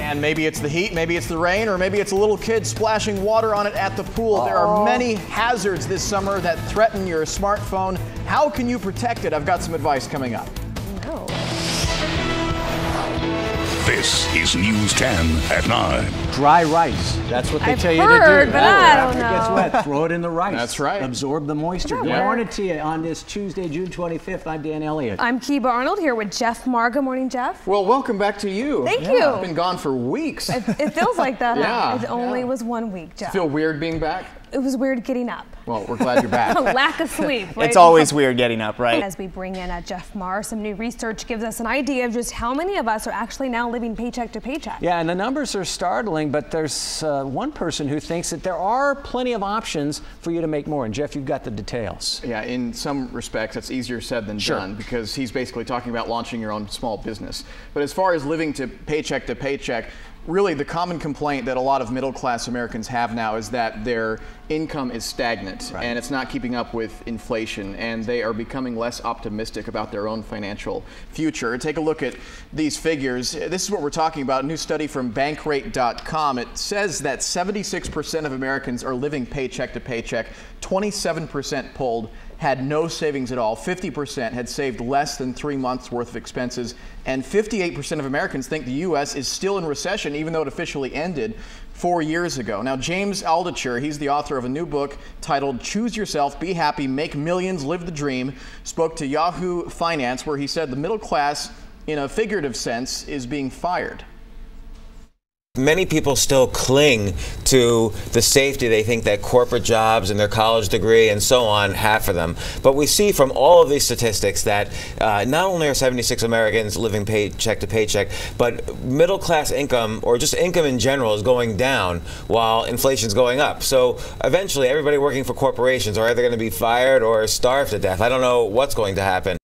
And maybe it's the heat, maybe it's the rain, or maybe it's a little kid splashing water on it at the pool. There are many hazards this summer that threaten your smartphone. How can you protect it? I've got some advice coming up. No. This is News 10 at 9. Dry rice. That's what they tell you to do. But I don't After it gets wet, throw it in the rice. That's right. Absorb the moisture. Good morning to you on this Tuesday, June 25th. I'm Dan Elliott. I'm Kiba Arnold here with Jeff Maher. Good morning, Jeff. Well, welcome back to you. Thank you. I've been gone for weeks. It feels like that. Yeah. It only was 1 week, Jeff. Feel weird being back? It was weird getting up. Well, we're glad you're back. Lack of sleep. Right? It's always weird getting up, right? As we bring in Jeff Maher, some new research gives us an idea of just how many of us are actually now living paycheck to paycheck. Yeah, and the numbers are startling, but there's one person who thinks that there are plenty of options for you to make more. And Jeff, you've got the details. Yeah, in some respects, that's easier said than done, because he's basically talking about launching your own small business. But as far as living to paycheck, really the common complaint that a lot of middle-class Americans have now is that their income is stagnant and it's not keeping up with inflation, and they are becoming less optimistic about their own financial future. Take a look at these figures. This is what we're talking about. A new study from Bankrate.com. It says that 76% of Americans are living paycheck to paycheck, 27% polled had no savings at all, 50% had saved less than 3 months worth of expenses, and 58% of Americans think the U.S. is still in recession, even though it officially ended 4 years ago. Now, James Altucher, he's the author of a new book titled Choose Yourself, Be Happy, Make Millions, Live the Dream, spoke to Yahoo Finance, where he said the middle class, in a figurative sense, is being fired. Many people still cling to the safety they think that corporate jobs and their college degree and so on have for them. But we see from all of these statistics that not only are 76 Americans living paycheck to paycheck, but middle class income, or just income in general, is going down while inflation's going up. So eventually everybody working for corporations are either going to be fired or starved to death. I don't know what's going to happen.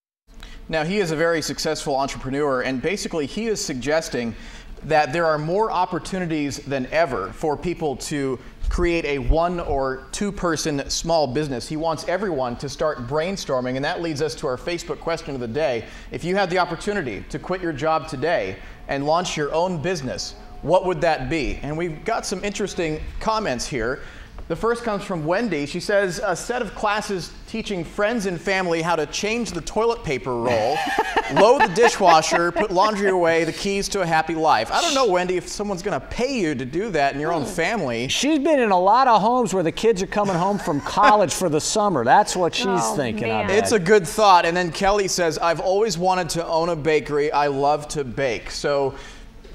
Now, he is a very successful entrepreneur, and basically he is suggesting that there are more opportunities than ever for people to create a 1 or 2 person small business. He wants everyone to start brainstorming, and that leads us to our Facebook question of the day. If you had the opportunity to quit your job today and launch your own business, what would that be? And we've got some interesting comments here. The first comes from Wendy. She says, a set of classes teaching friends and family how to change the toilet paper roll, load the dishwasher, put laundry away, the keys to a happy life. I don't know, Wendy, if someone's going to pay you to do that in your own family. She's been in a lot of homes where the kids are coming home from college for the summer. That's what she's thinking of. It's a good thought. And then Kelly says, I've always wanted to own a bakery. I love to bake. So,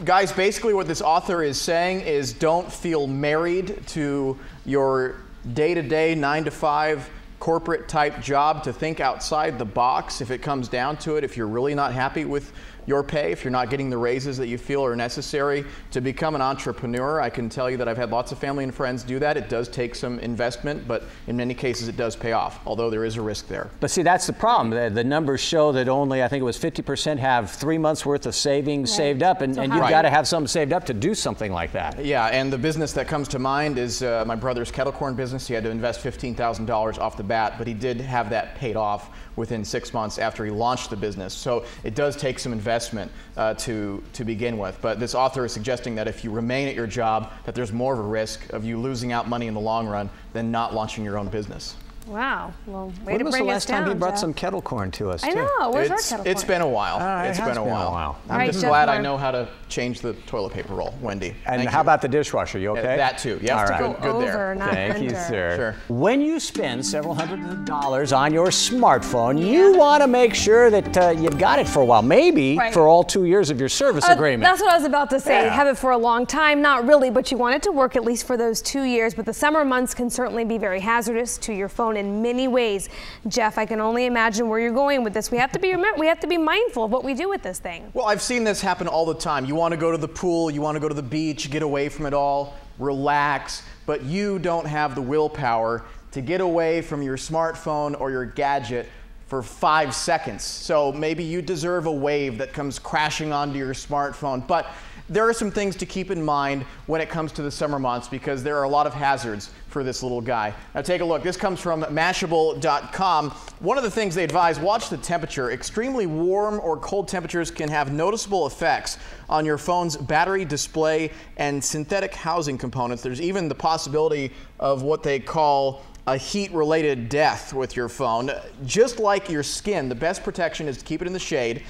guys, basically what this author is saying is don't feel married to your day-to-day 9-to-5 corporate type job, to think outside the box if it comes down to it. If you're really not happy with your pay, if you're not getting the raises that you feel are necessary to become an entrepreneur, I can tell you that I've had lots of family and friends do that. It does take some investment, but in many cases it does pay off, although there is a risk there. But see, that's the problem. The numbers show that only, I think it was 50% have 3 months worth of savings saved up, and you've got to have something saved up to do something like that. Yeah, and the business that comes to mind is my brother's kettle corn business. He had to invest $15,000 off the bat, but he did have that paid off within 6 months after he launched the business. So it does take some investment to begin with. But this author is suggesting that if you remain at your job, that there's more of a risk of you losing out money in the long run than not launching your own business. Wow. Well, way when to was bring the us last down, time you brought Jeff. some kettle corn to us, I too? know. Where's our kettle corn? It's been a while. It's been a while. I'm just glad I know how to change the toilet paper roll, Wendy. And how about the dishwasher? You okay? That too. Yeah, good there. Thank you, sir. Sure. When you spend several $100s on your smartphone, you want to make sure that you've got it for a while. Maybe for all 2 years of your service agreement. That's what I was about to say. Have it for a long time. Not really, but you want it to work at least for those 2 years. But the summer months can certainly be very hazardous to your phone in many ways. Jeff, I can only imagine where you're going with this. We have to be mindful of what we do with this thing. Well, I've seen this happen all the time. You want to go to the pool, you want to go to the beach, get away from it all, relax, but you don't have the willpower to get away from your smartphone or your gadget for 5 seconds. So maybe you deserve a wave that comes crashing onto your smartphone, but there are some things to keep in mind when it comes to the summer months because there are a lot of hazards for this little guy. Now take a look. This comes from Mashable.com. One of the things they advise, watch the temperature. Extremely warm or cold temperatures can have noticeable effects on your phone's battery, display, and synthetic housing components. There's even the possibility of what they call a heat-related death with your phone. Just like your skin, the best protection is to keep it in the shade.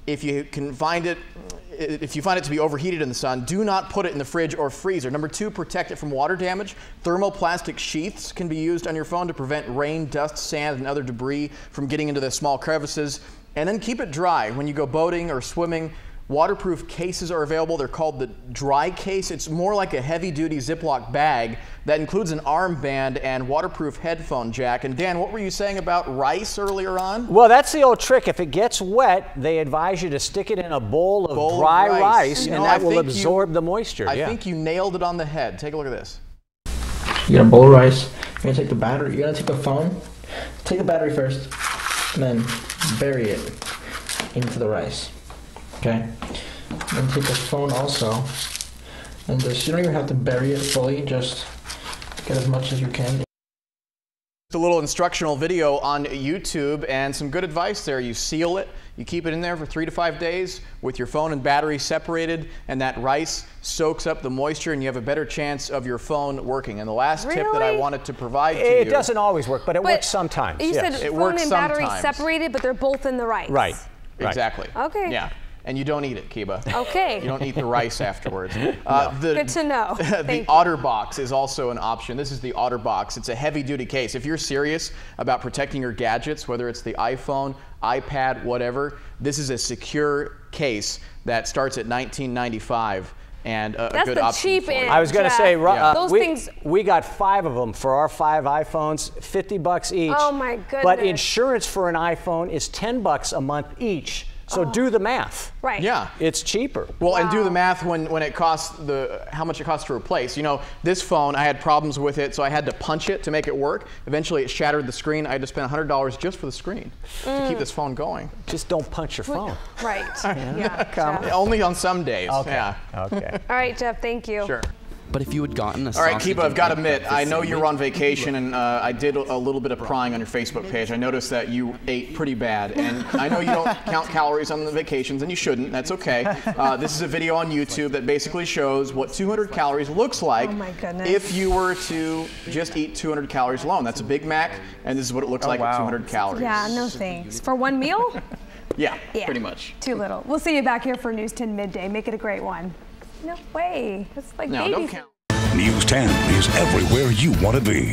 If you find it to be overheated in the sun, do not put it in the fridge or freezer. Number 2, protect it from water damage. Thermoplastic sheaths can be used on your phone to prevent rain, dust, sand, and other debris from getting into the small crevices. And then keep it dry when you go boating or swimming. Waterproof cases are available. They're called the dry case. It's more like a heavy-duty Ziploc bag that includes an armband and waterproof headphone jack. And Dan, what were you saying about rice earlier on? Well, that's the old trick. If it gets wet, they advise you to stick it in a bowl of dry rice, and that will absorb the moisture. I think you nailed it on the head. Take a look at this. You got a bowl of rice. You're gonna take the battery. You're gonna take the phone. Take the battery first, and then bury it into the rice. Okay, and take the phone also, and just, you don't even have to bury it fully, just get as much as you can. A little instructional video on YouTube and some good advice there. You seal it, you keep it in there for 3 to 5 days with your phone and battery separated, and that rice soaks up the moisture and you have a better chance of your phone working. And the last tip that I wanted to provide to you. It doesn't always work, but it works sometimes. You said phone and battery separated, but they're both in the rice. Right. Exactly. Okay. Yeah. And you don't eat it, Kiba. Okay. You don't eat the rice afterwards. Good to know. The Otterbox is also an option. This is the Otterbox. It's a heavy-duty case. If you're serious about protecting your gadgets, whether it's the iPhone, iPad, whatever, this is a secure case that starts at $19.95. And a good option. Cheap end. I was going to say, those things. We got 5 of them for our 5 iPhones, $50 each. Oh my goodness! But insurance for an iPhone is $10 a month each. So do the math. Right. Yeah. It's cheaper. Well, and do the math when it costs how much it costs to replace. You know, this phone, I had problems with it, so I had to punch it to make it work. Eventually, it shattered the screen. I had to spend $100 just for the screen to keep this phone going. Just don't punch your phone. Right. Yeah. Only on some days. Okay. Yeah. Okay. All right, Jeff. Thank you. Sure. But if you had gotten a All right, Kiba, I've got to admit, I know you were on vacation, and I did a little bit of prying on your Facebook page. I noticed that you ate pretty bad, and I know you don't count calories on the vacations, and you shouldn't. That's okay. This is a video on YouTube that basically shows what 200 calories looks like if you were to just eat 200 calories alone. That's a Big Mac, and this is what it looks like at 200 calories. Yeah, no thanks. For one meal? Yeah, pretty much. Too little. We'll see you back here for News 10 Midday. Make it a great one. No way. That's like no, baby. don't count. News 10 is everywhere you want to be.